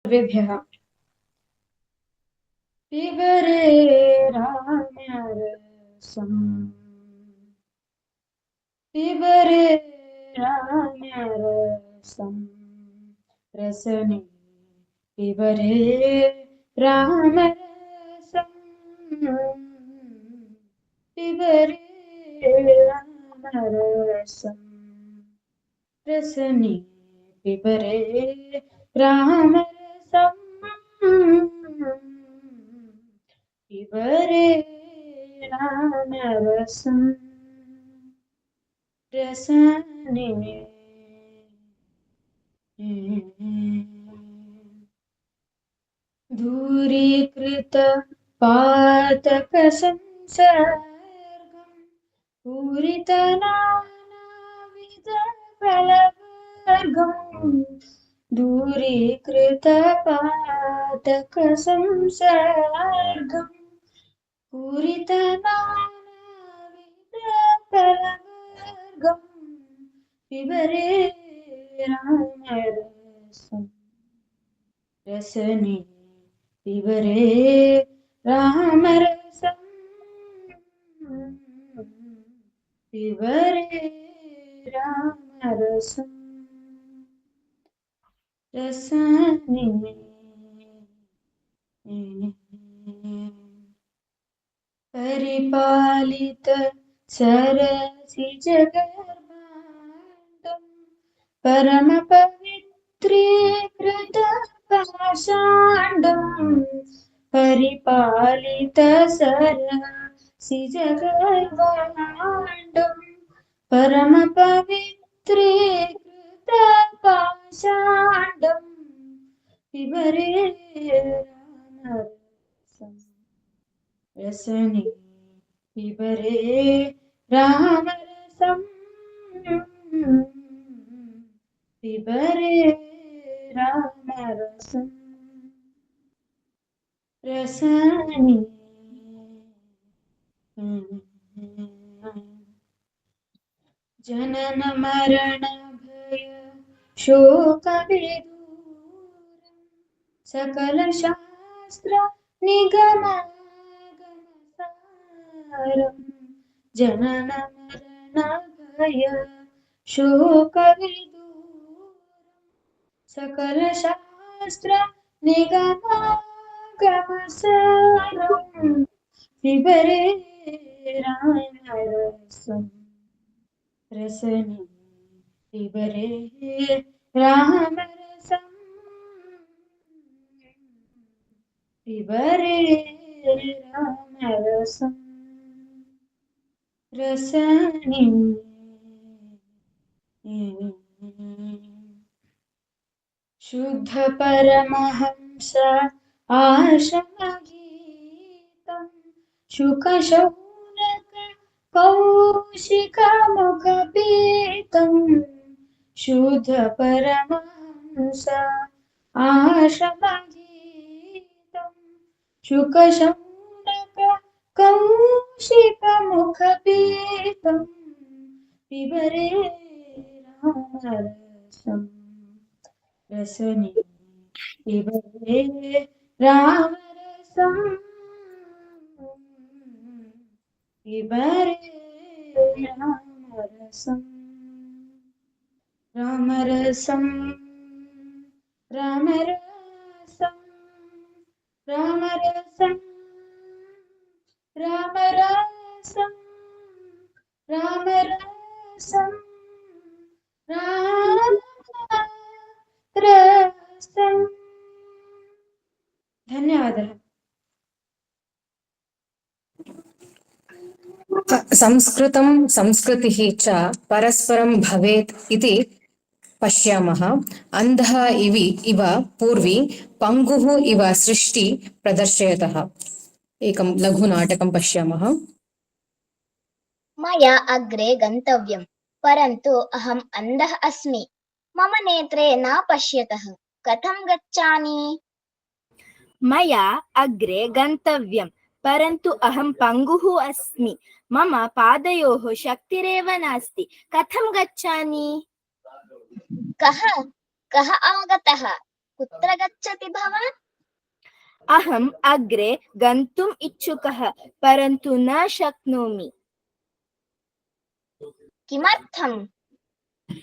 सर्वेभ्यः। पिबरे राम्यरसम्, पिबरे राम्यरसम्, रसने पिबरे रामरसम्, पिबरे रामरसम्, रसने पिबरे रामरसम्, पिबरे रामरसम्, रसने दूरीकृत पातकसंसर्गम् पूरितनानाविध फलवर्गम्, दूरीकृत पातकसंसर्गम् पूरितनानाविध फलवर्गम्, पिबरे रामरसम्, रसने पिबरे रामरसम्, पिबरे रामरसम्, रसने परिपालित सरसिजगर्भाण्डं परम पवित्रीकृत पाषाण्डं, परिपालित सरसिजगर्भाण्डं परम पवित्रीकृत पाषाण्डं, पिबरे रामरसम्, रसने पिबरे रामरसम्, पिबरे रामरसम्, रसने जनन मरण भय शोक विदूरम् सकल शास्त्र निगमागमसारम्, जनन मरण भय शोक विदूरम् सकल शास्त्र निगमागमसारम्, पिबरे रामरसम्, रसने पिबरे रामरसम्, पिबरे रामरसम्, रसने शुद्ध परमहंस आश्रमगीतम् शुकशौनक कौशिकमुखपीतम्, शुद्ध परमहंस आश्रमगीतम् शुकशौनक कौशिकमुखपीतम्, पिबरे रामरसम्, रसने पिबरे रामरसम्, पिबरे रामरसम्, रामरसम्, रामरसम्, रामरसम्, रामरसम्, रामरसम्, रामरसम्। धन्यवादः। संस्कृतं संस्कृतिः च परस्परं भवेत् इति पश्यामः। अन्धः इव पूर्वी पङ्गुः इव सृष्टि प्रदर्शयतः। एकं लघुनाटकं पश्यामः। मया अग्रे गन्तव्यं, परन्तु अहम् अन्धः अस्मि। मम नेत्रे न पश्यतः, कथं गच्छामि? मया अग्रे गन्तव्यं, परन्तु अहं पङ्गुः अस्मि। मम पादयोः शक्तिरेव नास्ति, कथं गच्छामि? कः आगतः? कुत्र गच्छति भवान्? अहम् अग्रे गन्तुम् इच्छुकः परन्तु न शक्नोमि। किमर्थम्?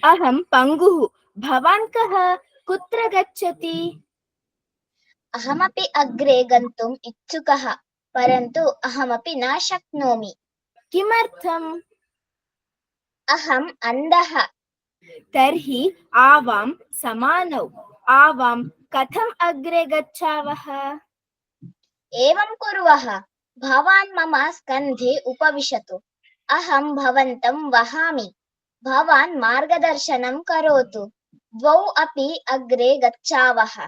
अहं पङ्गुः। भवान् कः? कुत्र गच्छति? अहमपि अग्रे गन्तुम् इच्छुकः परन्तु अहमपि न शक्नोमि। किमर्थम्? अहम् अन्धः। तर्हि आवां समानौ। आवां कथम् अग्रे गच्छावः? एवं कुर्वः। भवान् मम स्कन्धे उपविशतु। अहं भवन्तं वहामि। भवान् मार्गदर्शनं करोतु। द्वौ अपि अग्रे गच्छावः।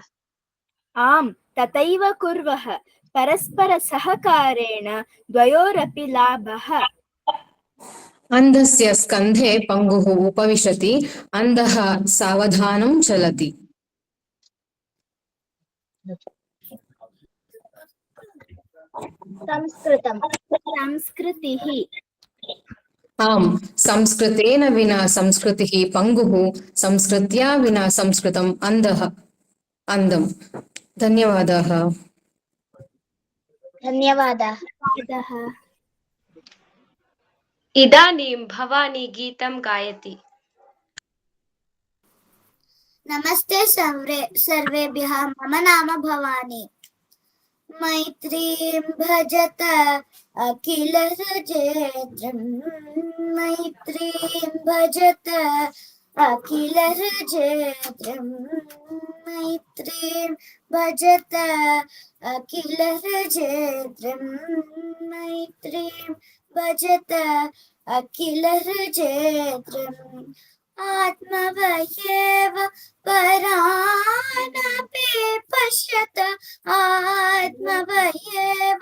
आम्, तथैव कुर्वः। परस्परसहकारेण द्वयोरपि लाभः। अन्धस्य स्कन्धे पङ्गुः उपविशति, अन्धः सावधानं चलति। संस्कृतम्। संस्कृतिः। आम्, संस्कृतेन विना संस्कृतिः पङ्गुः, संस्कृत्या विना संस्कृतम् अन्धम्। धन्यवादाः। धन्यवादाः। इदानीं भवानी गीतं गायति। नमस्ते सर्वेभ्यः। मम नाम भवानी। मैत्रीं भजत अखिलहृजेन्द्रं। मैत्रीं भजत अखिलहृजेन्द्रं। मैत्रीं भजत अखिलहृजेन्द्रं। मैत्रीं भजत अखिलहृजेन्द्रम्। आत्मवयेव परानपि पश्यत। आत्मवयेव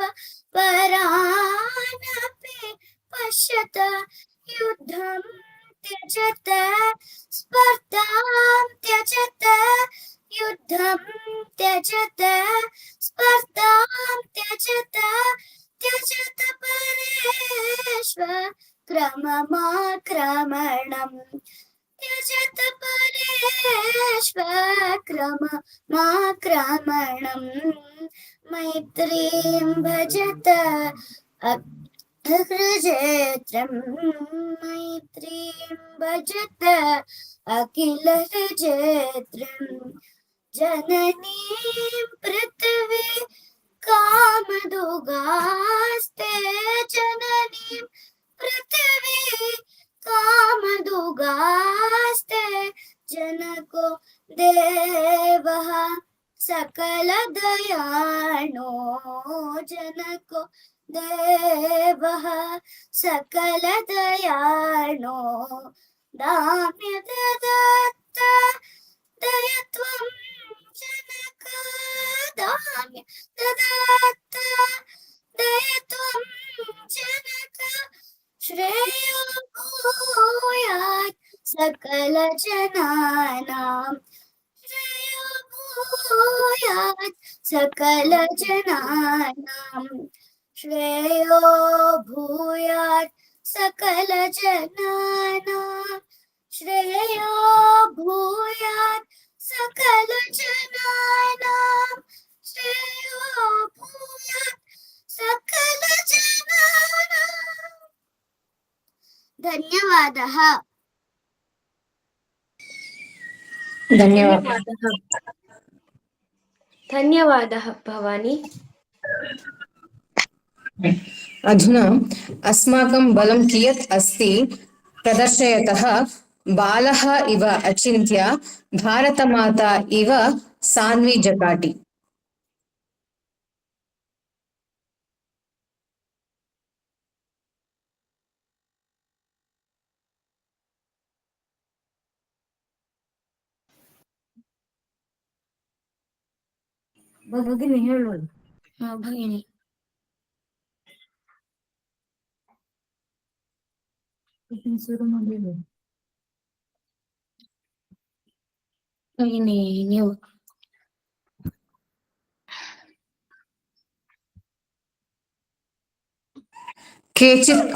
परानपि पश्यत। युद्धं त्यजत स्पर्धां त्यजत। युद्धं त्यजत स्पर्धां त्यजत। त्यजत परेष्वक्रममाक्रमणम्। त्यजत परेष्वक्रममाक्रमणम्। मैत्रीं भजत अखिलहृजेन्द्रम्। मैत्रीं भजत अखिलहृजेन्द्रम्। जननीं पृथिवी कामदुगास्ते। जननीं पृथिवी कामदुगास्ते। जनको देवः सकलदयाळो। जनको देवः सकलदयाळो। दाम्य ददत्त दयत्वं जनक। दाम्य ददत्त दयत्वं जनक। श्रेयो भूयात् सकलजनानां। श्रेयो भूयात् सकलजनानां। श्रेयो भूयात् सकलजनानां। श्रेयो भूयात् सकलजनानां। श्रेयो भूयात् सकलजनानाम्। धन्यवादः। धन्यवादः भवानी। अधुना अस्माकं बलं कियत् अस्ति प्रदर्शयतः बालः इव अचिन्त्य भारतमाता इव सान्वी जकाटि। भगिनी ಹೇಳೋದು. भगिनी ಶುರು ಮಾಡಿದ್ರು. भगिनी ನೀವು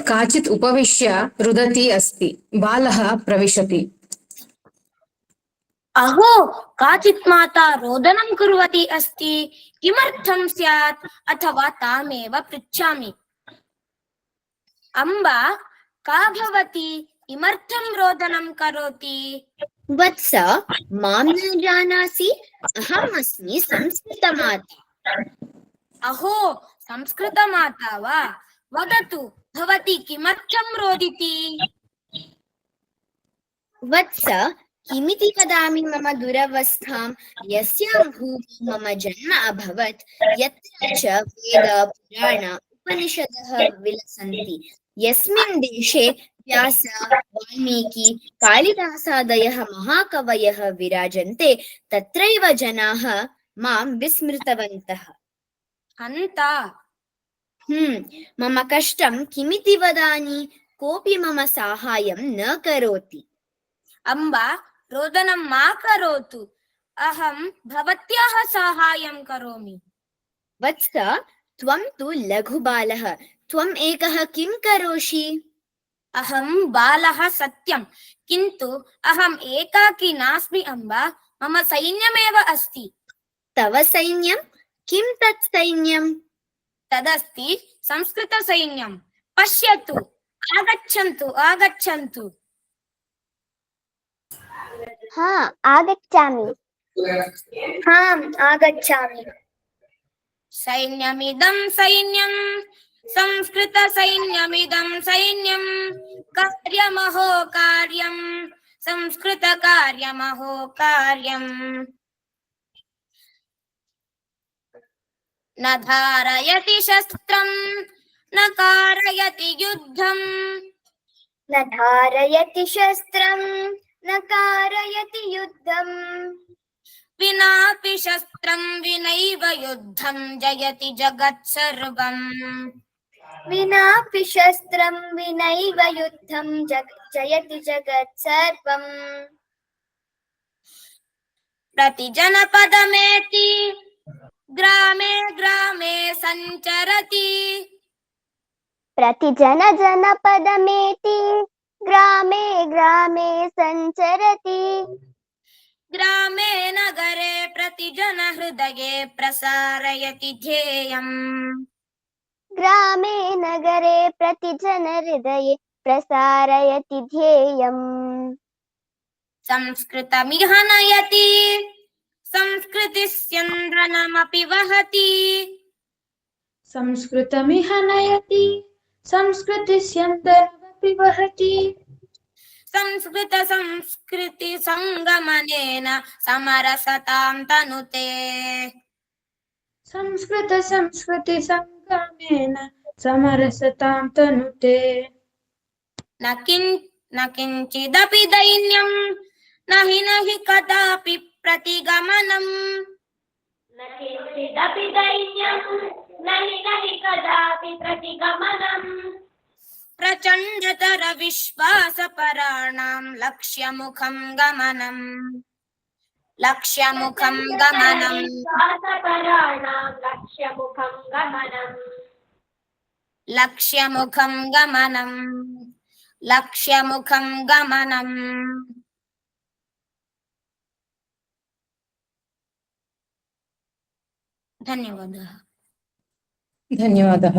काचित् उपविश्य रुदती अस्ति। बालः प्रविशति। अहो काचित् माता रोदनं कुर्वती अस्ति किमर्थं स्यात् अथवा तामेव पृच्छामि अम्बा का भवती किमर्थं रोदनं करोति वत्स मां न जानासि अहमस्मि संस्कृतमाता अहो संस्कृतमाता वा वदतु भवती किमर्थं रोदिति वत्स किमिति वदामि मम दुरवस्थां यस्यां भूमौ मम जन्म अभवत् यत्र च वेद पुराण उपनिषदः विलसन्ति यस्मिन् देशे व्यास वाल्मीकि कालिदासादयः महाकवयः विराजन्ते तत्रैव जनाः मां विस्मृतवन्तः अन्त मम कष्टं किमिति वदानि कोऽपि मम साहाय्यं न करोति अम्बा रोदनं मा करोतु अहं भवत्याः साहाय्यं करोमि वत्स त्वं तु लघुबालः त्वम् एकः किं करोषि अहं बालः सत्यं किन्तु अहम् एकाकी नास्मि अम्बा मम सैन्यमेव अस्ति तव सैन्यं किं तत् सैन्यं तदस्ति संस्कृतसैन्यं पश्यतु आगच्छन्तु आगच्छन्तु आगच्छामि आगच्छामि सैन्यमिदं सैन्यं संस्कृतसैन्यमिदं सैन्यं कार्यमहो कार्यं संस्कृतकार्यमहो कार्यम् न धारयति शस्त्रं न कारयति युद्धं न धारयति शस्त्रं न कारयति युद्धं विनापि शस्त्रं विनैव युद्धं जयति जगत्सर्वम् विनापि शस्त्रं विनैव युद्धं जयति जगत्सर्वम् प्रतिजनपदमेति ग्रामे ग्रामे सञ्चरति प्रतिजनपदमेति ग्रामे ग्रामे सञ्चरति ग्रामे नगरे प्रतिजनहृदये प्रसारयति ध्येयम् ग्रामे नगरे प्रतिजनहृदये प्रसारयति ध्येयम् संस्कृतमिह नयति संस्कृतिस्यन्द्रनमपि वहति संस्कृतमिह नयति संस्कृतिस्यन्तरमपि वहति संस्कृत संस्कृति संगमनेन समरसतां तनुते संस्कृत संस्कृति संगमेन समरसतां तनुते न किञ्चिदपि दैन्यं न हि कदापि प्रतिगमनम् न किञ्चिदपि दैन्यं न हि कदापि प्रतिगमनम् प्रचण्डतर विश्वासपराणां लक्ष्यमुखं गमनम् लक्ष्यमुखं गमनम् लक्ष्यमुखं गमनम् लक्ष्यमुखं गमनम् धन्यवादः धन्यवादः।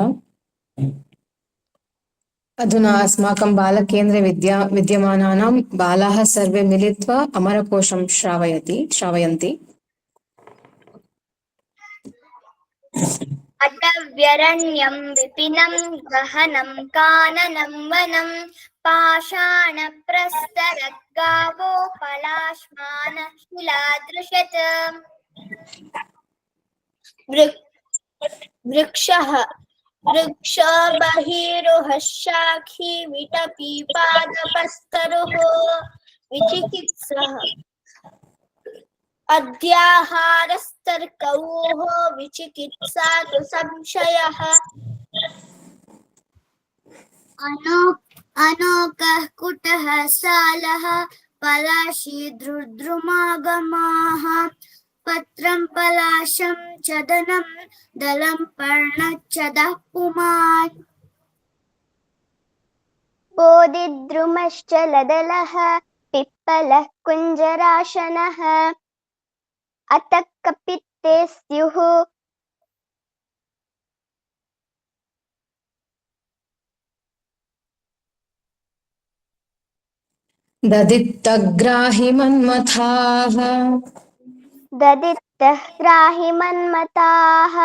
अधुना अस्माकं बालकेन्द्रे विद्यमानानां बालाः सर्वे मिलित्वा अमरकोशं श्रावयन्ति। अटव्यरण्यं विपिनं गहनं काननं वनं पाषाणप्रस्तरगावो पलाश्मानशिलादृशत् वृक्षो बहिरुह शाखी विटपी पादपस्तरुः विचिकित्सः अध्याहारस्तर्कौः विचिकित्सा तु संशयः अनोकः कुटः सालः पलाशी द्रुद्रुमागमाः पत्रं पलाशं चदनं दलं पर्णच्चदः पुमान् बोधिद्रुमश्च लदलः पिप्पलः कुञ्जराशनः अतः कपित्ते स्युः ददित्तग्राहि मन्मथाः ददितः ग्राहि मन्मताः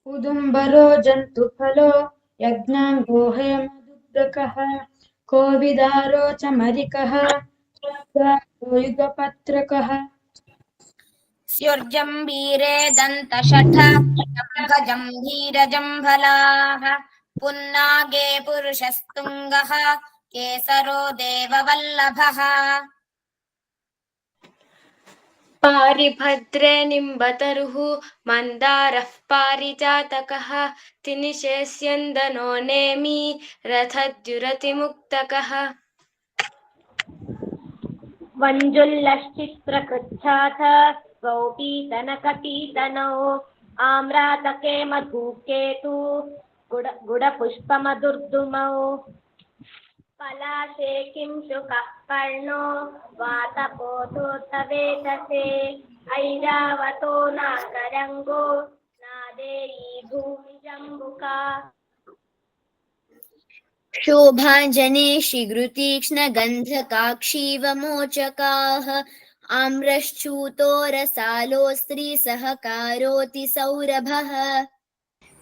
उदुम्बरो जन्तुफलो यज्ञाङ्गो हेमदुग्धकः कोविदारो च मरिकः युगपत्रकः स्युर्जम्बीरे दन्तशठ गजम्भीरजम्भलाः पुन्नागे पुरुषस्तुङ्गः केसरो देववल्लभः पारिभद्रे निम्बतरुः मन्दारः पारिजातकः तिनिशेस्यन्दनो नेमि रथद्युरतिमुक्तकः वञ्जुल्लश्चित्रकृच्छाथ स्वौपीतनकटीतनौ आम्रातके मधुकेतु गुडपुष्पमधुर्दुमौ पलाशे किंशुकः कर्णो वातपोतोत्तवेतसे ऐरावतो नाकरङ्गो नादेयी भूमिजम्बुका शोभाजने शिघ्रुतीक्ष्णगन्धकाक्षीवमोचकाः आम्रश्चूतोरसालो स्त्रीसहकारोति सौरभः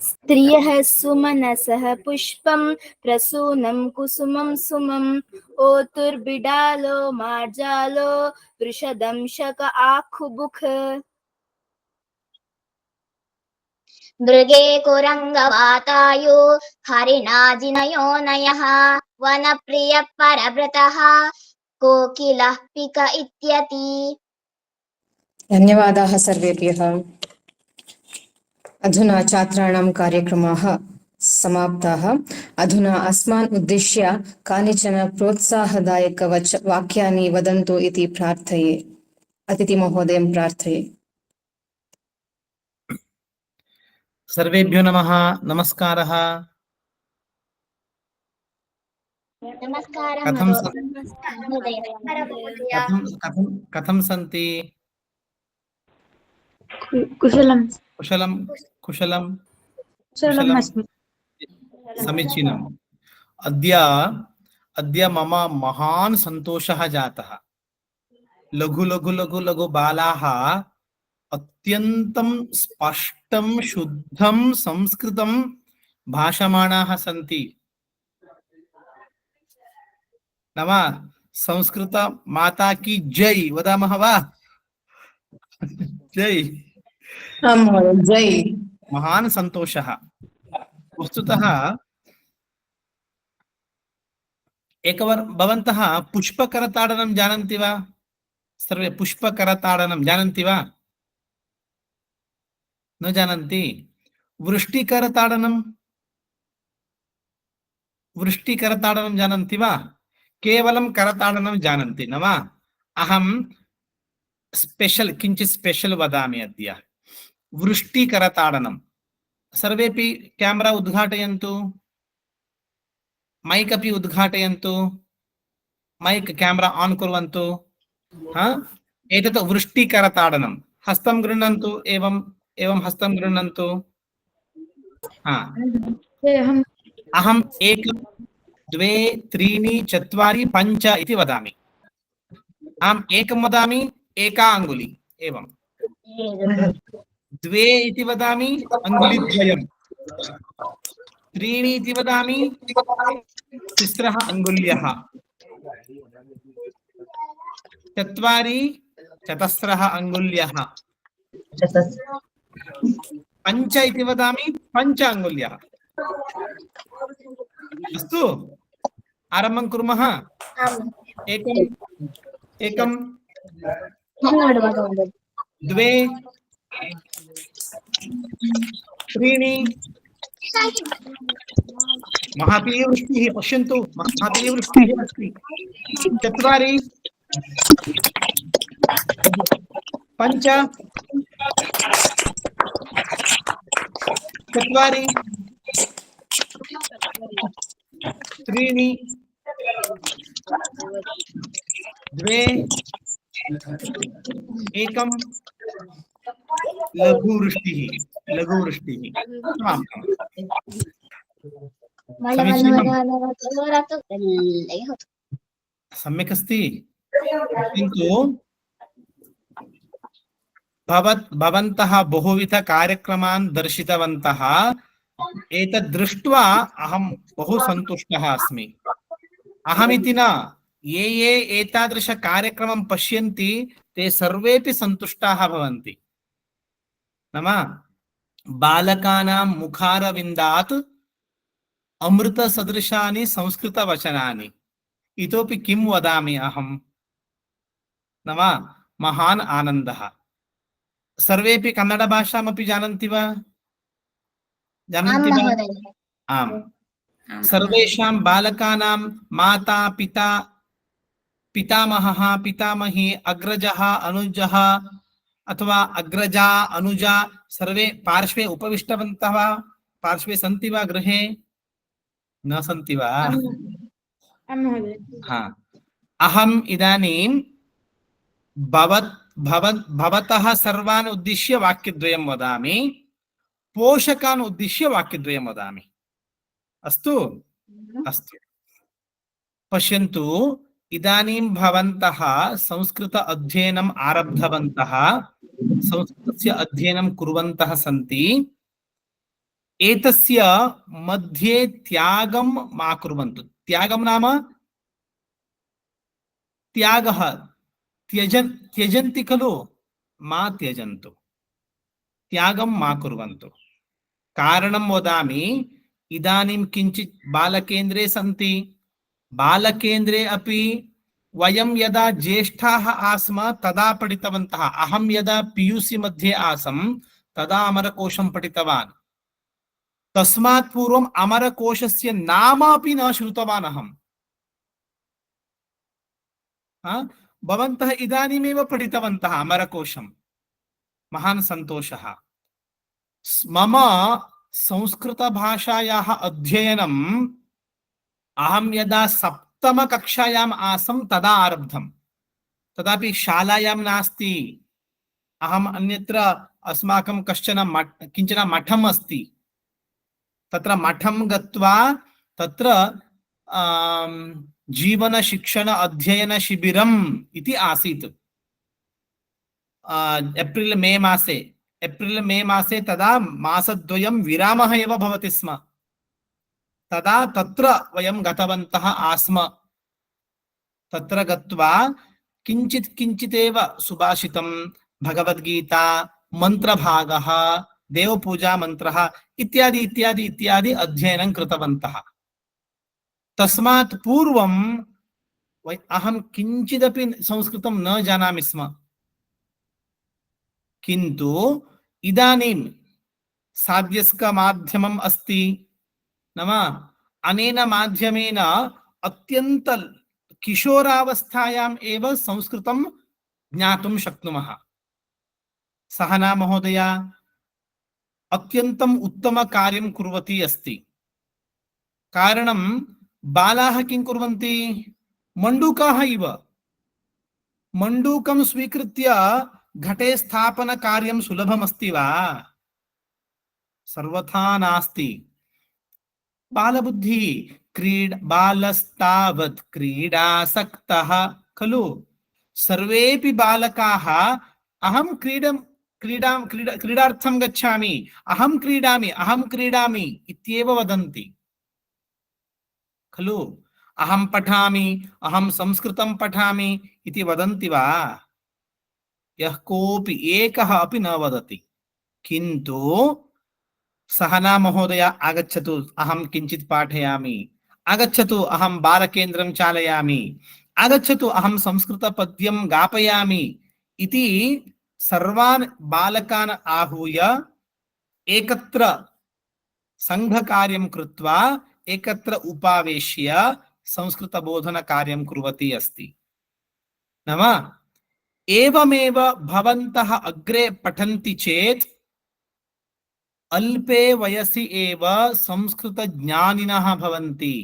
स्त्रियः सुमनसः पुष्पं प्रसूनं कुसुमं सुमम् ओतुर्बिडालो मार्जालो वृषदंशक आखुबुख मृगे कुरङ्गवातायो हरिणाजिनयोनयः वनप्रियः परभृतः कोकिलः पिक इत्यति धन्यवादाः सर्वेभ्यः। अधुना छात्राणां कार्यक्रमाः समाप्ताः। अधुना अस्मान् उद्दिश्य कानिचन वाक्यानि वदन्तु इति प्रार्थये। अतिथिमहोदयं प्रार्थये। सर्वेभ्यो नमः। नमस्कारः। नमस्कारः कथं सन्ति? कुशलं कुशलं कुशलमस्मि। समीचीनम्। अद्य मम महान् सन्तोषः जातः। लघु बालाः अत्यन्तं स्पष्टं शुद्धं संस्कृतं भाषमाणाः सन्ति। नाम संस्कृत माता की जय वदामः वा? जय। जय। महान् सन्तोषः। वस्तुतः एकवारं भवन्तः पुष्पकरताडनं जानन्ति वा? सर्वे पुष्पकरताडनं जानन्ति वा? न जानन्ति। वृष्टिकरताडनं जानन्ति वा? केवलं करताडनं जानन्ति न वा? अहं स्पेशल किञ्चित् स्पेशल वदामि अद्य। वृष्टिकरताडनं सर्वेपि कैमरा उद्घाटयन्तु, माइक अपि उद्घाटयन्तु, माइक कैमरा ऑन कुर्वन्तु। एतत् वृष्टिकरताडनं। हस्तं गृह्णन्तु, एवं हस्तं गृह्णन्तु। अहम् 1 2 3 4 5 इति वदामि। अहम् 1 वदामि, 1 अङ्गुली, एवं 2 इति वदामि, अङ्गुलिद्वयं, 3 इति वदामि, 3 अङ्गुल्यः, 4 चतस्रः अङ्गुल्यः, 5 इति वदामि, 5 अङ्गुल्यः। अस्तु, आरम्भं कुर्मः। एकं 2 3 महती वृष्टिः, पश्यन्तु, महती वृष्टिः अस्ति। 4 5 4 3 अग्रे एकं लघुवृष्टिः लघुवृष्टिः समाप्तम् सम्यक् अस्ति किन्तु भवन्तः बहुविध कार्यक्रमान् दर्शितवन्तः एतद् दृष्ट्वा अहं बहु सन्तुष्टः अस्मि अहमिति न ये ये एतादृश कार्यक्रमं पश्यन्ति ते सर्वेपि सन्तुष्टाः भवन्ति नाम बालकानां मुखारविन्दात् अमृतसदृशानि संस्कृतवचनानि इतोपि किं वदामि अहं नाम महान् आनन्दः सर्वेपि कन्नड भाषामपि जानन्ति वा जानन्ति वा आम् सर्वेषां बालकानां माता पिता पितामहः पितामही अग्रजः अनुजः अथवा अग्रजा अनुजा सर्वे पार्श्वे उपविष्टवन्तः वा पार्श्वे सन्ति वा गृहे न सन्ति वा हाँ अहम् इदानीं भवतः सर्वान् उद्दिश्य वाक्यद्वयं वदामि पोषकान् उद्दिश्य वाक्यद्वयं वदामि अस्तु अस्तु पश्यन्तु इदानीं भवन्तः संस्कृत अध्ययनम् आरब्धवन्तः संस्कृतस्य अध्ययनं कुर्वन्तः सन्ति एतस्य मध्ये त्यागं मा कुर्वन्तु त्यागं नाम त्यागः त्यजन्ति खलु मा त्यजन्तु त्यागं मा कुर्वन्तु कारणं वदामि इदानीं किञ्चित् बालकेन्द्रे सन्ति बालकेन्द्रे अपि वयं यदा ज्येष्ठाः आस्म तदा पठितवन्तः अहं यदा पीयूसी मध्ये आसं तदा अमरकोशं पठितवान् तस्मात् पूर्वम् अमरकोशस्य नाम अपि न श्रुतवान् अहम् भवन्तः इदानीमेव पठितवन्तः अमरकोशं महान् सन्तोषः मम संस्कृतभाषायाः अध्ययनम् अहं यदा सप्तमकक्षायाम् आसं तदा आरब्धं तदापि शालायां नास्ति अहम् अन्यत्र अस्माकं किञ्चन मठम् अस्ति तत्र मठं गत्वा तत्र जीवन शिक्षण अध्ययन शिबिरम् इति आसीत् एप्रिल मे मासे तदा मासद्वयं विरामः एव भवति स्म तदा तत्र वयं गतवन्तः आस्म तत्र गत्वा किञ्चितेव सुभाषितं भगवद्गीता मन्त्रभागः देवपूजा मन्त्रः इत्यादि इत्यादि इत्यादि अध्ययनं कृतवन्तः तस्मात् पूर्वं अहं किञ्चिदपि संस्कृतं न जानामि स्म किन्तु इदानीं साध्यस्कमाध्यमम् अस्ति नाम अनेन माध्यमेन अत्यन्त किशोरावस्थायाम् एव संस्कृतं ज्ञातुं शक्नुमः सहना महोदया अत्यन्तम् उत्तम कार्यं कुर्वती अस्ति कारणं बालाः किं कुर्वन्ति मण्डूकाः इव मण्डूकं स्वीकृत्य घटे स्थापन कार्यं सुलभमस्ति वा सर्वथा नास्ति बालबुद्धि बालस्तावत् क्रीडासक्तः खलु सर्वेपि बालकाः अहं क्रीडार्थं गच्छामि अहं क्रीडामि इत्येव वदन्ति खलु अहं पठामि अहं संस्कृतं पठामि इति वदन्ति वा यः कोऽपि एकः अपि न वदति किन्तु सहना महोदय आगच्छतु अहं किञ्चित् पाठयामि आगच्छतु अहं बालकेन्द्रं चालयामि आगच्छतु अहं संस्कृतपद्यं गापयामि इति सर्वान् बालकान् आहूय एकत्र सङ्घकार्यं कृत्वा एकत्र उपावेश्य संस्कृतबोधनकार्यं कुर्वती अस्ति नाम एवमेव भवन्तः अग्रे पठन्ति चेत् अल्पे वयसि एव संस्कृतज्ञानिनः भवन्ति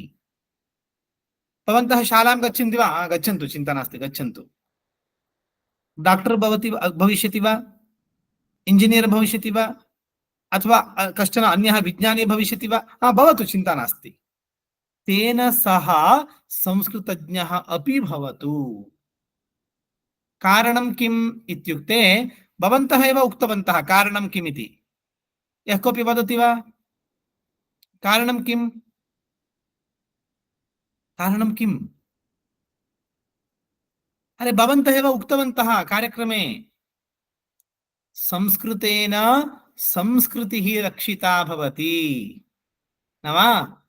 भवन्तः शालां गच्छन्ति वा? गच्छन्तु, चिन्ता नास्ति, गच्छन्तु। डॉक्टर भविष्यति वा? इंजिनियर भविष्यति वा? अथवा कश्चन अन्यः विज्ञानी भविष्यति वा? भवतु, चिन्ता नास्ति। तेन सह संस्कृतज्ञः अपि भवतु। कारणं किम् इत्युक्ते भवन्तः एव उक्तवन्तः कारणं किम् इति। यः कोऽपि वदति वा? कारणं किम्? कारणं किम्? अरे भवन्तः एव उक्तवन्तः कार्यक्रमे, संस्कृतेन संस्कृतिः रक्षिता भवति न वा?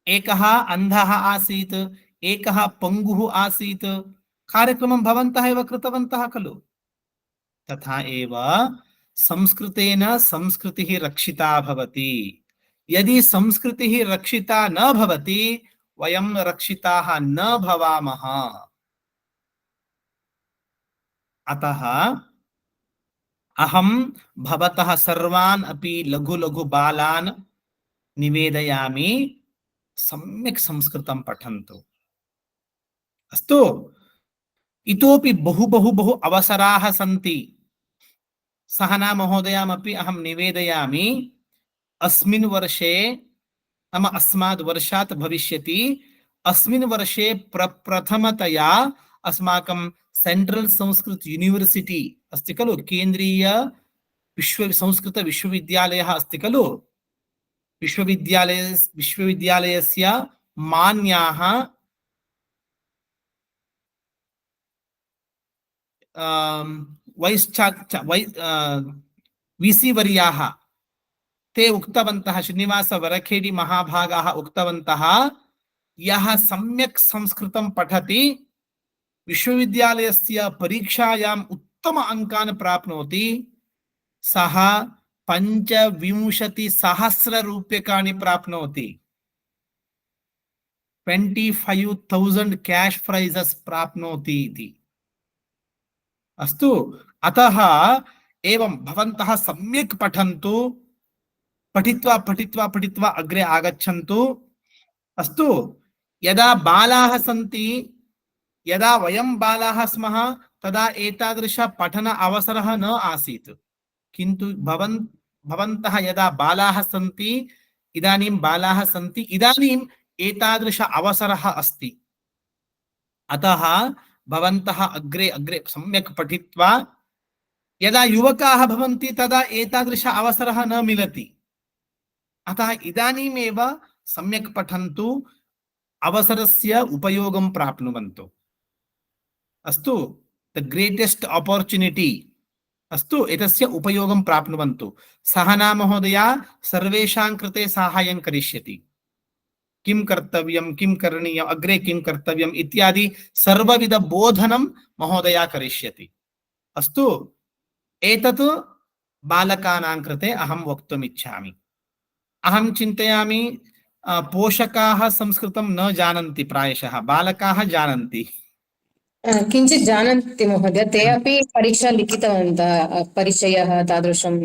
एकः अन्धः आसीत्, एकः पङ्गुः आसीत्, कार्यक्रमं भवन्तः एव कृतवन्तः खलु। तथा एव संस्कृतेन संस्कृतिः रक्षिता भवति। यदि संस्कृतिः रक्षिता न भवति, वयं रक्षिताः न भवामः। अतः अहं भवतः सर्वान् अपि लघु लघु बालान् निवेदयामि, सम्यक् संस्कृतं पठन्तु। अस्तु? इतोपि बहु बहु बहु अवसराः सन्ति। सहना महोदयामपि अहं निवेदयामि, अस्मिन् वर्षे नाम अस्माद् वर्षात् भविष्यति, अस्मिन् वर्षे प्रथमतया अस्माकं सेंट्रल संस्कृत यूनिवर्सिटी अस्ति खलु, केंद्रीय संस्कृत विश्वविद्यालयः अस्ति खलु, विश्वविद्यालयस्य मान्याः वीसी वर्याः ते उक्तवन्तः, श्रीनिवास वरखेडी महाभागाः उक्तवन्तः, यः सम्यक् संस्कृतं पठति विश्वविद्यालयस्य परीक्षायाम् उत्तम अंकान् प्राप्नोति, सः 25,000 रूप्यकाणि प्राप्नोति। 25,000 कैश प्राइजेस प्राप्नोति इति। अस्तु? अतः एवं भवन्तः सम्यक् पठन्तु, पठित्वा पठित्वा पठित्वा अग्रे आगच्छन्तु। अस्तु? यदा बालाः सन्ति, यदा वयं बालाः स्मः, तदा एतादृश पठन अवसरः न आसीत्, किन्तु भवन्तः यदा बालाः सन्ति, इदानीं बालाः सन्ति, इदानीं एतादृश अवसरः अस्ति। अतः भवन्तः अग्रे अग्रे सम्यक् पठित्वा, यदा युवकाः भवन्ति तदा एतादृश अवसरः न मिलति। अतः इदानीमेव सम्यक् पठन्तु, अवसरस्य उपयोगं प्राप्नुवन्तु। अस्तु? The greatest opportunity. अस्तु? एतस्य उपयोगं प्राप्नुवन्तु। सहना महोदया सर्वेषां कृते साहाय्यं करिष्यति। किं कर्तव्यं, किं करणीयम्, अग्रे किं कर्तव्यम् इत्यादि सर्वविध बोधनं महोदया करिष्यति। अस्तु? एतत् बालकानां कृते अहं वक्तुम् इच्छामि। अहं चिन्तयामि पोषकाः संस्कृतं न जानन्ति, प्रायशः बालकाः जानन्ति। किञ्चित् जानन्ति महोदय, ते अपि परीक्षा लिखितवन्तः, परिचयः तादृशं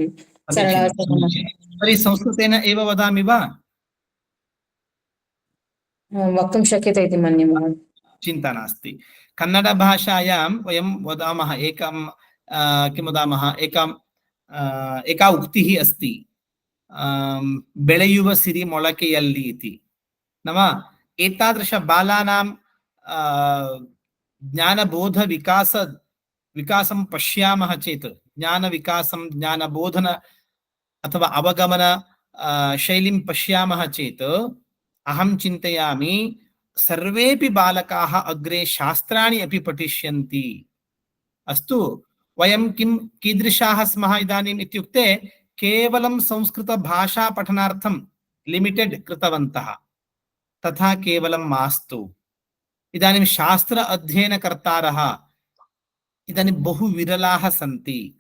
सरला। तर्हि संस्कृतेन एव वदामि वा? वक्तुं शक्यते इति मन्ये महोदय। चिन्ता नास्ति। कन्नड भाषायां वयं वदामः, एकं किं वदामः, एका उक्तिः अस्ति, बेळेयुव सिरि मोळकेयल्लि इति। नाम एतादृश बालानां ज्ञानबोध विकासं पश्यामः चेत्, ज्ञानविकासं, ज्ञानबोधन अथवा अवगमन शैलीं पश्यामः चेत्, अहं चिन्तयामि सर्वेपि बालकाः अग्रे शास्त्राणि अपि पठिष्यन्ति। अस्तु? वयं कीदृशाः स्मः इदानीम् इत्युक्ते, केवलं संस्कृत भाषा पठनार्थं लिमिटेड कृतवन्तः। तथा केवलं मास्तु। इदानीं शास्त्र अध्ययनकर्तारः इदानीं बहु विरलाः सन्ति।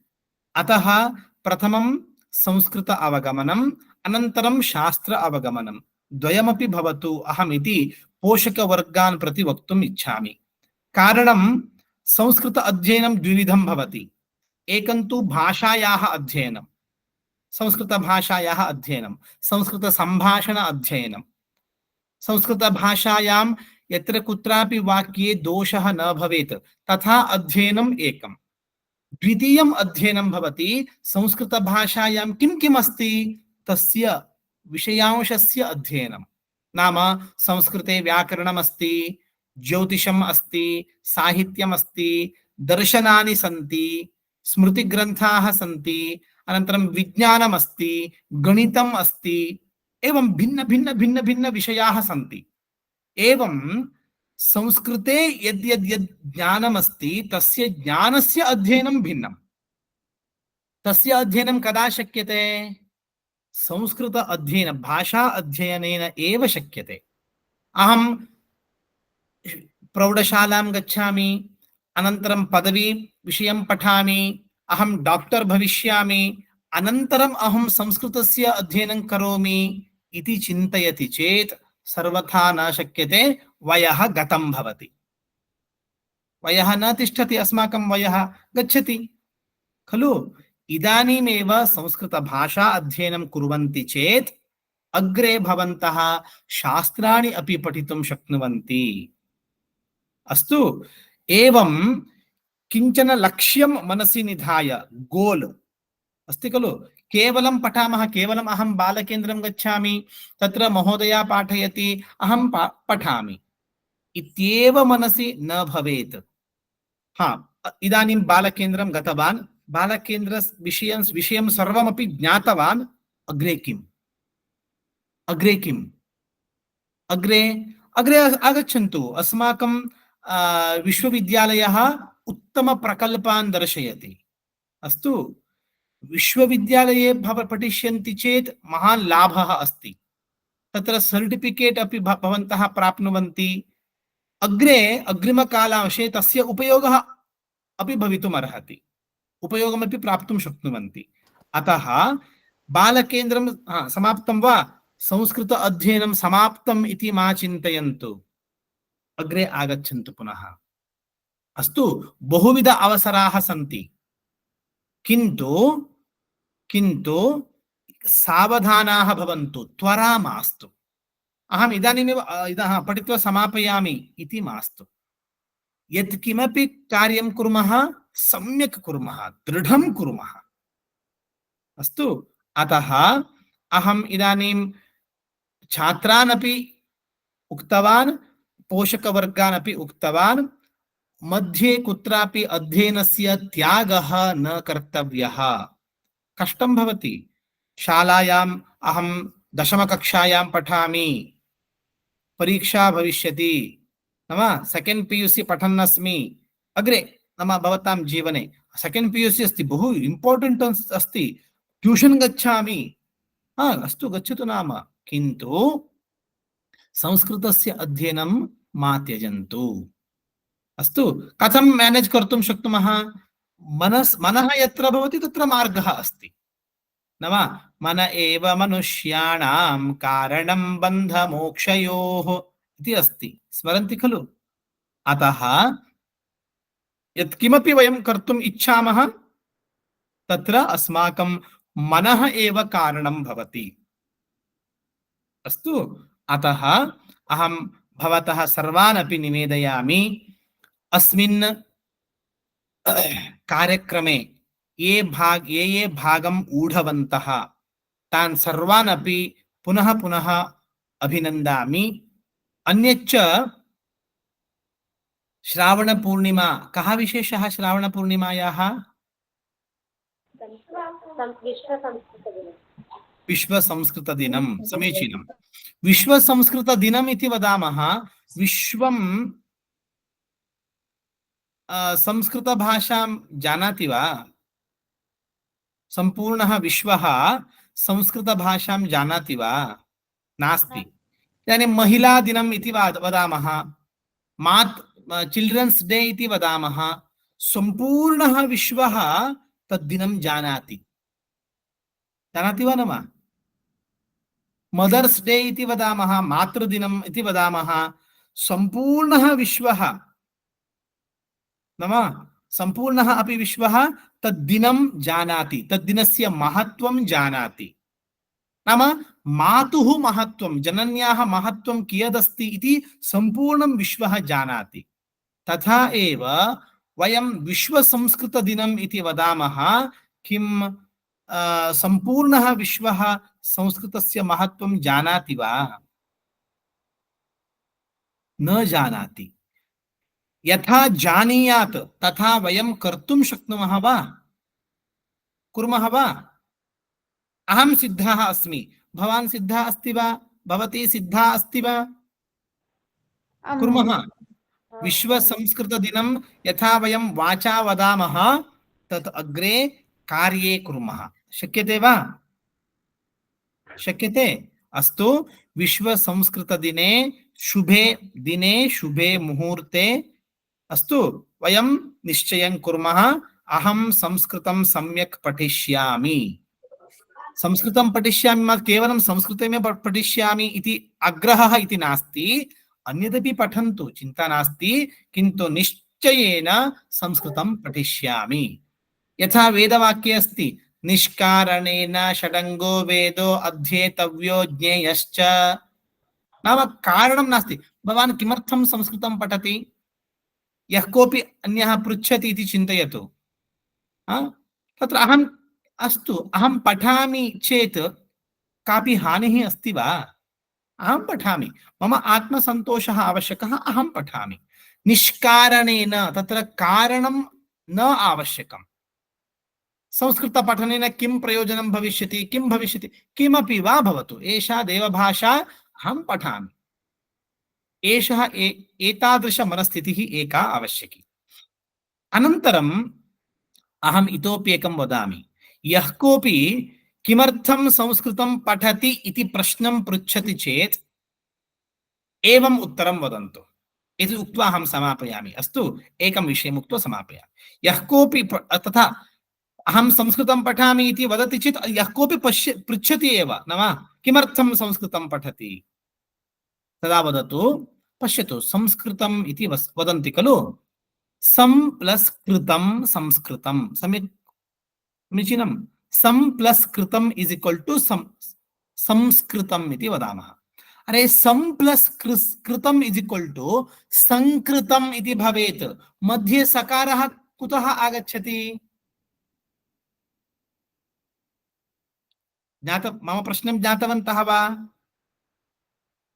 अतः प्रथमं संस्कृत अवगमनम्, अनन्तरं शास्त्र अवगमनं, द्वयमपि भवतु अहमिति पोषकवर्गान् प्रति वक्तुम् इच्छामि। कारणं संस्कृत अध्ययनं द्विविधं भवति। एकं तु भाषायाः अध्ययनं, संस्कृत भाषायाः अध्ययनं, संस्कृत संभाषण अध्ययनं। संस्कृत भाषायां यत्र कुत्रापि वाक्ये दोषः न भवेत् तथा अध्ययनम् एकम्। द्वितीयम् अध्ययनं भवति संस्कृतभाषायां किं किम् अस्ति तस्य विषयांशस्य अध्ययनं। नाम संस्कृते व्याकरणम् अस्ति, ज्योतिषम् अस्ति, साहित्यम् अस्ति, दर्शनानि सन्ति, स्मृतिग्रन्थाः सन्ति, अनन्तरं विज्ञानम् अस्ति, गणितम् अस्ति, एवं भिन्न भिन्न भिन्न भिन्न विषयाः सन्ति। एवं संस्कृते यद् यद् यद् ज्ञानमस्ति तस्य ज्ञानस्य अध्ययनं भिन्नं। तस्य अध्ययनं कदा शक्यते? संस्कृत अध्ययन भाषा अध्ययनेन एव शक्यते। अहं प्रौढशालां गच्छामि, अनन्तरं पदवी विषयं पठामि, अहं डॉक्टर भविष्यामि, अनन्तरम् अहं संस्कृतस्य अध्ययनं करोमि इति चिन्तयति चेत् सर्वथा न शक्यते। वयः गतं भवति, वयः न तिष्ठति, अस्माकं वयः गच्छति खलु। इदानीमेव संस्कृतभाषा अध्ययनं कुर्वन्ति चेत् अग्रे भवन्तः शास्त्राणि अपि पठितुं शक्नुवन्ति। अस्तु, एवं किञ्चन लक्ष्यं मनसि निधाय, गोल् अस्ति खलु। केवलं पठामः, केवलम् अहं बालकेन्द्रं गच्छामि, तत्र महोदया पाठयति, अहं पठामि इत्येव मनसि न भवेत्। इदानीं बालकेन्द्रं गतवान्, विषयं सर्वमपि ज्ञातवान्, अग्रे किम्? अग्रे किम्? अग्रे अग्रे आगच्छन्तु। अस्माकं विश्वविद्यालयः उत्तमप्रकल्पान् दर्शयति। अस्तु, विश्वविद्यालये पठिष्यन्ति चेत् महान् लाभः अस्ति। तत्र सर्टिफिकेट् अपि भवन्तः प्राप्नुवन्ति। अग्रे अग्रिमकालांशे तस्य उपयोगः अपि भवितुम् अर्हति, उपयोगमपि प्राप्तुं शक्नुवन्ति। अतः बालकेन्द्रं समाप्तं वा, संस्कृत अध्ययनं समाप्तम् इति मा चिन्तयन्तु, अग्रे आगच्छन्तु पुनः। अस्तु, बहुविध अवसराः सन्ति, किन्तु सावधानाः भवन्तु, त्वरा मास्तु। अहम् इदानीमेव पठित्वा समापयामि इति मास्तु। यत् किमपि कार्यं कुर्मः सम्यक् कुर्मः, दृढं कुर्मः। अस्तु, अतः अहम् इदानीं छात्रान् अपि उक्तवान्, पोषकवर्गान् अपि उक्तवान्, मध्ये कुत्रापि अध्ययनस्य त्यागः न कर्तव्यः। कष्टं भवति। शालायाम् अहं दशमकक्षायां पठामि, परीक्षा भविष्यति, नाम सेकेंड PUC पठन् अस्मि, अग्रे नाम भवतां जीवने सेकेंड PUC अस्ति, बहु इम्पोर्टेंट अस्ति, ट्यूशन गच्छामि, अस्तु गच्छतु नाम, किन्तु संस्कृतस्य अध्ययनं मा त्यजन्तु। अस्तु, कथं मैनेज कर्तुं शक्नुमः? मनः यत्र भवति तत्र मार्गः अस्ति। नाम मन एव मनुष्याणां कारणं बन्धमोक्षयोः इति अस्ति, स्मरन्ति खलु। अतः यत्किमपि वयं कर्तुम् इच्छामः तत्र अस्माकं मनः एव कारणं भवति। अस्तु, अतः अहं भवतः सर्वान् अपि निवेदयामि, अस्मिन् कार्यक्रमे ये भागम् ऊढवन्तः तान् सर्वान् अपि पुनः पुनः अभिनन्दामि। अन्यच्च श्रावणपूर्णिमा, कः विशेषः श्रावणपूर्णिमायाः? विश्वसंस्कृतदिनं। समीचीनं। विश्वसंस्कृतदिनम् इति वदामः। विश्वं संस्कृतभाषां जानाति वा? सम्पूर्णः विश्वः संस्कृतभाषां जानाति वा? नास्ति। इदानीं महिला दिनम् इति वदामः, चिल्ड्रन्स् डे इति वदामः, सम्पूर्णः विश्वः तद्दिनं जानाति वा न वा? मदर्स् डे इति वदामः, मातृदिनम् इति वदामः, सम्पूर्णः विश्वः नाम सम्पूर्णः अपि विश्वः तद्दिनं जानाति, तद्दिनस्य महत्त्वं जानाति। नाम मातुः महत्त्वं, जनन्याः महत्त्वं कियदस्ति इति सम्पूर्णं विश्वः जानाति। तथा एव वयं विश्वसंस्कृतदिनम् इति वदामः। किं सम्पूर्णः विश्वः संस्कृतस्य महत्त्वं जानाति वा? न जानाति। यथा जानीयात् तथा वयं कर्तुं शक्नुमः वा? कुर्मः वा? अहं सिद्धः अस्मि, भवान् सिद्धः अस्ति वा? भवती सिद्धा अस्ति वा? कुर्मः। विश्वसंस्कृतदिनं यथा वयं वाचा वदामः तत् अग्रे कार्ये कुर्मः। शक्यते वा? शक्यते? अस्तु, विश्वसंस्कृतदिने शुभे दिने शुभे मुहूर्ते अस्तु वयं निश्चयं कुर्मः, अहं संस्कृतं सम्यक् पठिष्यामि। संस्कृतं पठिष्यामि केवलं संस्कृतमेव पठिष्यामि इति आग्रहः इति नास्ति, अन्यदपि पठन्तु, चिन्ता नास्ति, किन्तु निश्चयेन संस्कृतं पठिष्यामि। यथा वेदवाक्ये अस्ति, निष्कारणेन षडङ्गो वेदो अध्येतव्यो ज्ञेयश्च। नाम कारणं नास्ति। भवान् किमर्थं संस्कृतं पठति? यः कोऽपि अन्यः पृच्छति इति चिन्तयतु। तत्र अहं पठामि चेत् कापि हानिः अस्ति वा? अहं पठामि, मम आत्मसन्तोषः आवश्यकः, अहं पठामि। निष्कारणेन, तत्र कारणं न आवश्यकम्। संस्कृतपठनेन किं प्रयोजनं भविष्यति, किं भविष्यति, किमपि वा भवतु, एषा देवभाषा, अहं पठामि। एषः एतादृशमनस्थितिः एका आवश्यकी। अनन्तरम् अहम् इतोपि एकं वदामि। यः कोऽपि किमर्थं संस्कृतं पठति इति प्रश्नं पृच्छति चेत् एवम् उत्तरं वदन्तु। इति उक्त्वा अहं समापयामि। अस्तु, एकं विषयम् उक्त्वा समापयामि। यः कोऽपि तथा अहं संस्कृतं पठामि इति वदति चेत् यः कोऽपि पृच्छति एव, नाम किमर्थं संस्कृतं पठति, तदा वदतु, पश्यतु, संस्कृतम् इति वदन्ति खलु, सं प्लस् कृतं संस्कृतं, सम्यक् समीचीनं। सं प्लस् कृतम् इस् इक्वल् टु संस्कृतम् इति वदामः। अरे सं प्लस् कृतम् इस् इक्वल् टु संकृतम् इति भवेत्। मध्ये सकारः कुतः आगच्छति? मम प्रश्नं ज्ञातवन्तः वा?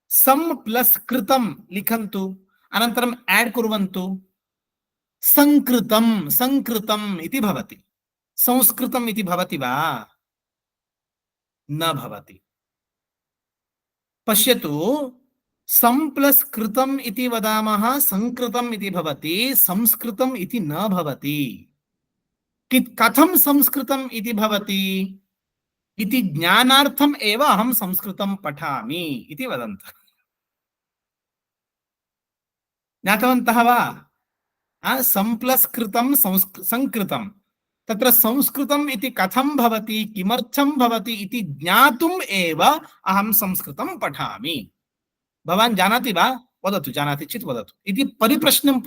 सं प्लस् कृतं लिखन्तु, अनन्तरं ऐड् कुर्वन्तु, संकृतं संकृतम् इति भवति। संस्कृतम् इति भवति वा? न भवति। पश्यतु, सं प्लस् कृतम् इति वदामः, संकृतम् इति भवति, संस्कृतम् इति न भवति। कथं संस्कृतम् इति भवति इति ज्ञानार्थम् एव अहं संस्कृतं पठामि इति वदन्तु। ज्ञातवन्तः वा? सं प्लस् कृतं संकृतं, तत्र संस्कृतम् इति कथं भवति, किमर्थं भवति इति ज्ञातुम् एव अहं संस्कृतं पठामि। भवान् जानाति वा? वदतु, जानाति चेत् वदतु इति परिप्रश्नं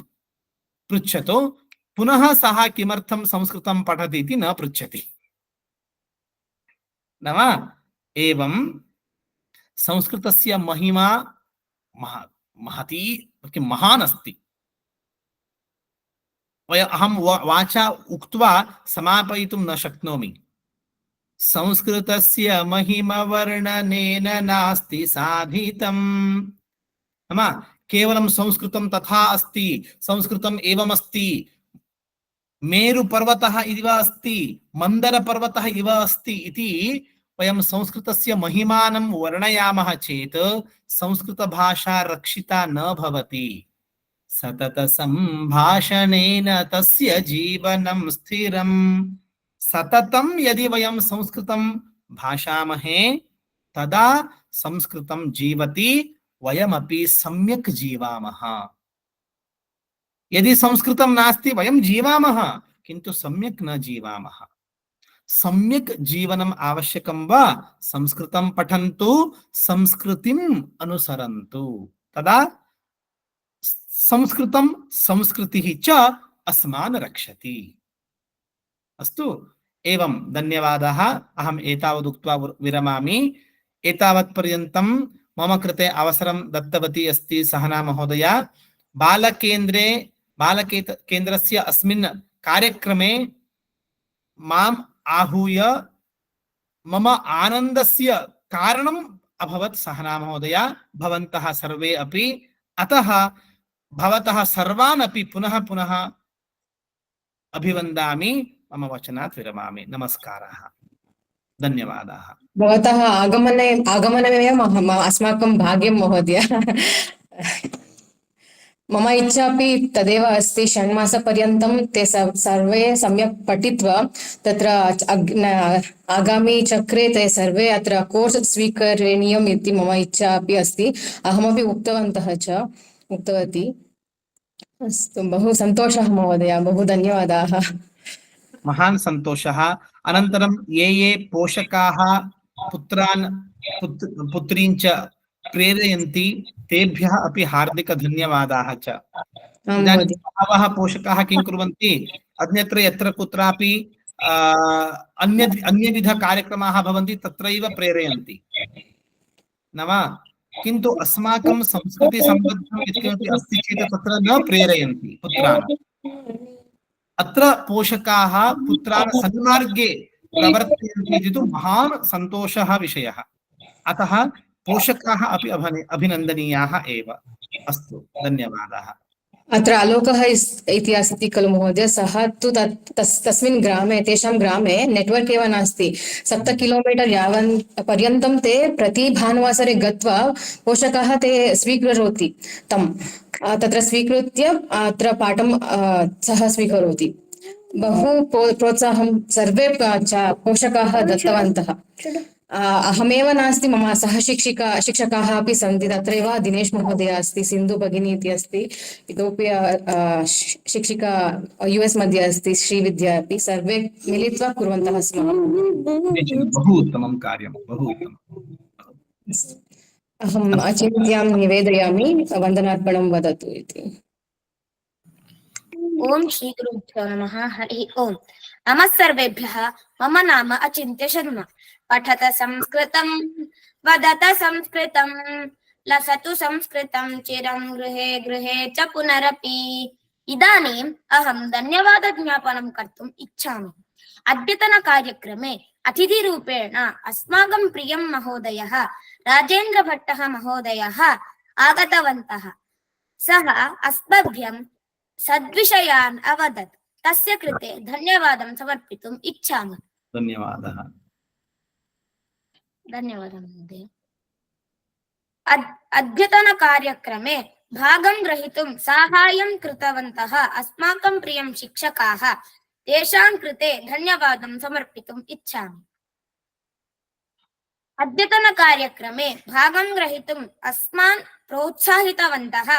पृच्छतु। पुनः सः किमर्थं संस्कृतं पठति इति न पृच्छति। न वा? एवं संस्कृतस्य महिमा महती महान् अस्ति। अहं वाचा उक्त्वा समापयितुं न शक्नोमि। संस्कृतस्य महिमा वर्णनेन नास्ति साधितम्। नाम केवलं संस्कृतं तथा अस्ति, संस्कृतम् एवमस्ति, मेरुपर्वतः इव अस्ति, मन्दरपर्वतः इव अस्ति इति वयं संस्कृतस्य महिमानं वर्णयामः चेत् संस्कृतभाषा रक्षिता न भवति। सतत संभाषणेन तस्य जीवनं स्थिरम्। सततं यदि वयं संस्कृतं भाषामहे तदा संस्कृतं जीवति, वयमपि सम्यक् जीवामः। यदि संस्कृतं नास्ति वयं जीवामः किन्तु सम्यक् न जीवामः। सम्यक् जीवनम् आवश्यकं वा? संस्कृतं पठन्तु, संस्कृतिम् अनुसरन्तु, तदा संस्कृतं संस्कृतिः च अस्मान् रक्षति। अस्तु, एवं धन्यवादाः। अहम् एतावदुक्त्वा विरमामि। एतावत्पर्यन्तं मम कृते अवसरं दत्तवती अस्ति सहना महोदया। बालकेन्द्रस्य अस्मिन् कार्यक्रमे माम् आहूय मम आनन्दस्य कारणम् अभवत् सहना महोदया, भवन्तः सर्वे अपि। अतः भवतः सर्वान् अपि पुनः पुनः अभिवन्दामि। मम वचनात् विरमामि। नमस्काराः, धन्यवादाः। भवतः आगमनमेव अस्माकं भाग्यं महोदय। मम इच्छा अपि तदेव अस्ति। 6 मासपर्यन्तं ते सर्वे सम्यक् पठित्वा तत्र आगामि चक्रे ते सर्वे अत्र कोर्स् स्वीकरणीयम् इति मम इच्छा अपि अस्ति। अहमपि उक्तवती। अस्तु, बहु सन्तोषः महोदय, बहु धन्यवादाः। महान् सन्तोषः। अनन्तरं ये पोषकाः पुत्रीं च प्रेरयन्ति तेभ्यः अपि हार्दिकधन्यवादाः च। इदानीं बहवः पोषकाः किं कुर्वन्ति, अन्यत्र यत्र कुत्रापि अन्यविधकार्यक्रमाः भवन्ति तत्रैव प्रेरयन्ति न वा, किन्तु अस्माकं संस्कृतिसम्बद्धं यत्किमपि अस्ति चेत् तत्र न प्रेरयन्ति पुत्रान्। अत्र पोषकाः पुत्रान् सन्मार्गे प्रवर्तयन्ति इति तु महान् सन्तोषः विषयः। अतः पोषकाः अपि अभिनन्दनीयाः एव। अस्तु, धन्यवादाः। अत्र आलोकः इति अस्ति खलु महोदय, सः तु तस्मिन् ग्रामे, तेषां ग्रामे नेट्वर्क् एव नास्ति। 7 किलोमीटर् पर्यन्तं ते प्रति भानुवासरे गत्वा पोषकाः ते स्वीकरोति तं। तत्र स्वीकृत्य अत्र पाठं सः स्वीकरोति। बहु प्रोत्साहं सर्वे पोषकाः दत्तवन्तः। अहमेव नास्ति, मम शिक्षकाः अपि सन्ति। तत्रैव दिनेश महोदय अस्ति, सिन्धु भगिनी इति अस्ति, इतोपि शिक्षिका US मध्ये अस्ति, श्रीविद्या अपि। सर्वे मिलित्वा कुर्वन्तः स्मः। बहु उत्तमं कार्यं, बहु उत्तमम्। अहम् अचिन्त्यां निवेदयामि, वन्दनार्पणं वदतु इति। ओम श्री गुरुभ्यो नमः। हरि ओम। नमः सर्वेभ्यः। मम नाम अचिन्त्य शर्मा। पठत संस्कृतं, वदत संस्कृतं, लसतु संस्कृतं चिरं गृहे गृहे च पुनरपि। इदानीम् अहं धन्यवादज्ञापनं कर्तुम् इच्छामि। अद्यतनकार्यक्रमे अतिथिरूपेण अस्माकं प्रियं महोदयः राजेन्द्रभट्टः महोदयः आगतवन्तः। सः अस्मभ्यं सद्विषयान् अवदत्। तस्य कृते धन्यवादं समर्पितुम् इच्छामि। धन्यवादः। धन्यवादः महोदय। अद्यतनकार्यक्रमे भागं ग्रहीतुं साहाय्यं कृतवन्तः अस्माकं प्रियं शिक्षकाः, तेषां कृते धन्यवादं समर्पितुम् इच्छामि। अद्यतनकार्यक्रमे भागं ग्रहीतुम् अस्मान् प्रोत्साहितवन्तः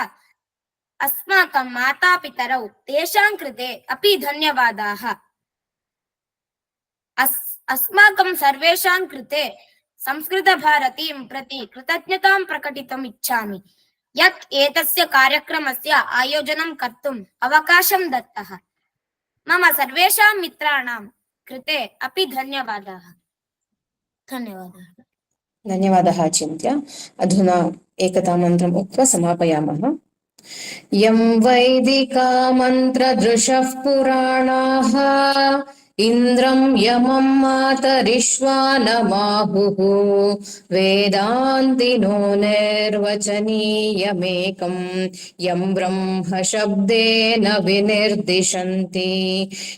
अस्माकं मातापितरौ, तेषां कृते अपि धन्यवादाः। अस्माकं सर्वेषां कृते संस्कृतभारतीं प्रति कृतज्ञतां प्रकटितुम् इच्छामि, यत् एतस्य कार्यक्रमस्य आयोजनं कर्तुम् अवकाशं दत्तः। मम सर्वेषां मित्राणां कृते अपि धन्यवादाः। धन्यवादाः। धन्यवादः अचिन्त्य। अधुना एकता मन्त्रम् उक्त्वा समापयामः। यं वैदिका मन्त्रदृशः पुराणाः इन्द्रं यमं मातरिश्वानमाहुः वेदान्तिनो निर्वचनीयमेकं यं ब्रह्म शब्देन विनिर्दिशन्ति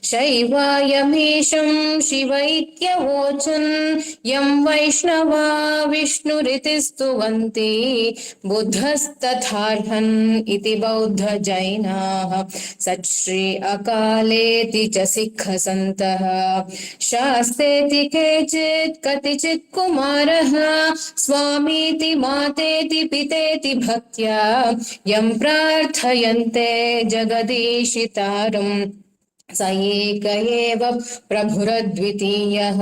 शैवायमीशं शिवैत्यवोचन् यं वैष्णवा विष्णुरिति स्तुवन्ति बुद्धस्तथार्हन् इति बौद्ध जैनाः सच्छ्री अकालेति च सिक्ख सन्तः शास्तेति केचित् कतिचित् कुमारः स्वामीति मातेति पितेति भक्त्या यं प्रार्थयन्ते जगदीशितारम् स एक एव प्रभुरद्वितीयः।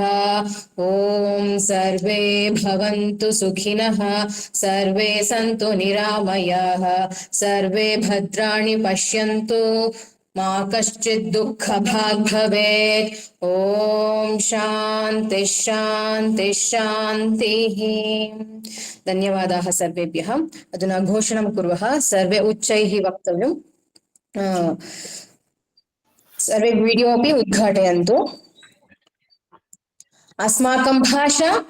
ॐ सर्वे भवन्तु सुखिनः, सर्वे सन्तु निरामयाः, सर्वे भद्राणि पश्यन्तु मा कश्चित् दुःखभाग् भवेत्। ॐ शान्ति शान्ति शान्तिः। धन्यवादाः सर्वेभ्यः। अधुना घोषणं कुर्वः। सर्वे उच्चैः वक्तव्यम्। सर्वे वीडियो अपि उद्घाटयन्तु। अस्माकं भाषा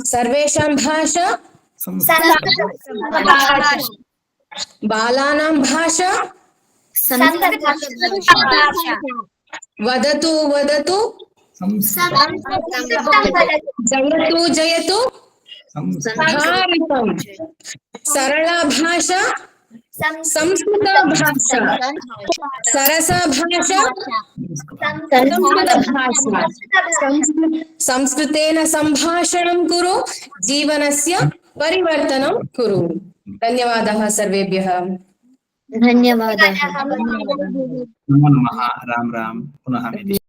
सर्वेषां भाषा बालानां भाषा वदतु वदतु जयतु जयतु भारतम्। सरला भाषा संस्कृत भाषा, सरसा भाषा संस्कृत भाषा। संस्कृतेन सम्भाषणं कुरु, जीवनस्य परिवर्तनं कुरु। धन्यवादाः सर्वेभ्यः। धन्यवादाः। नमो नमः। राम राम। पुनः मिलामः।